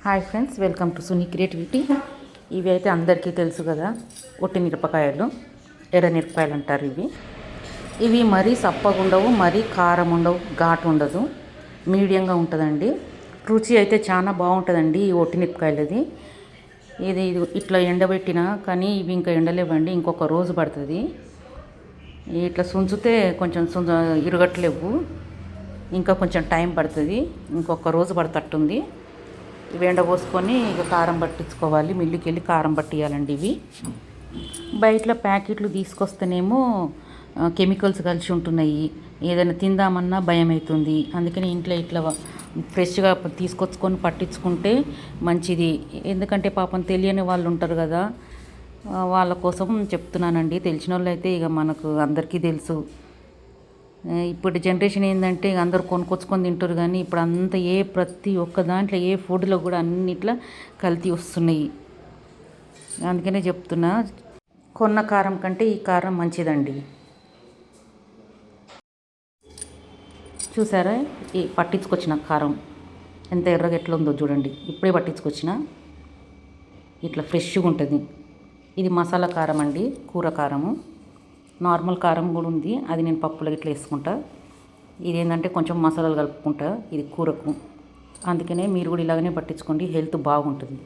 Hi friends, welcome to Suni creativity. ఇవి అయితే అందరికీ తెలుసు కదా, ఒట్టి మిరపకాయలు, ఎర్ర మిరపకాయలు అంటారు ఇవి మరీ సప్పగా ఉండవు, మరీ కారం ఉండవు, ఘాటు ఉండదు, మీడియంగా ఉంటుందండి. రుచి అయితే చాలా బాగుంటుందండి ఈ ఒట్టి మిరపకాయలది. ఇది ఇట్లా ఎండబెట్టినా కానీ ఇవి ఇంకా ఎండలేవండి, ఇంకొక రోజు పడుతుంది. ఇట్లా సుంచితే కొంచెం ఇరగట్లేవు, ఇంకా కొంచెం టైం పడుతుంది, ఇంకొక రోజు పడతట్టుంది. ఇవి ఎండబోసుకొని ఇక కారం పట్టించుకోవాలి, మిల్లుకి వెళ్ళి కారం పట్టియాలండి. ఇవి బయట ప్యాకెట్లు తీసుకొస్తేనేమో కెమికల్స్ కలిసి ఉంటున్నాయి, ఏదైనా తిందామన్నా భయం అవుతుంది. అందుకని ఇంట్లో ఇట్లా ఫ్రెష్గా తీసుకొచ్చుకొని పట్టించుకుంటే మంచిది. ఎందుకంటే పాపం తెలియని వాళ్ళు ఉంటారు కదా, వాళ్ళ కోసం చెప్తున్నానండి. తెలిసిన వాళ్ళు అయితే ఇక మనకు అందరికీ తెలుసు. ఇప్పుడు జనరేషన్ ఏంటంటే అందరూ కొనుక్కొచ్చుకొని తింటారు, కానీ ఇప్పుడు అంతా ప్రతి ఒక్క దాంట్లో ఫుడ్లో కూడా అన్నిట్లా కల్తీ వస్తున్నాయి. అందుకనే చెప్తున్నా, కొన్న కారం కంటే ఈ కారం మంచిదండి. చూసారా ఈ పట్టించుకొచ్చిన కారం ఎంత ఎర్రగా ఎట్లా ఉందో చూడండి. ఇప్పుడే పట్టించుకొచ్చిన, ఇట్లా ఫ్రెష్గా ఉంటుంది. ఇది మసాలా కారం అండి, కూర కారము. నార్మల్ కారం కూడా ఉంది, అది నేను పప్పులో ఇట్లా వేసుకుంటా. ఇది ఏంటంటే కొంచెం మసాలాలు కలుపుకుంటా ఇది కూరకు. అందుకనే మీరు కూడా ఇలాగనే పట్టించుకోండి, హెల్త్ బాగుంటుంది.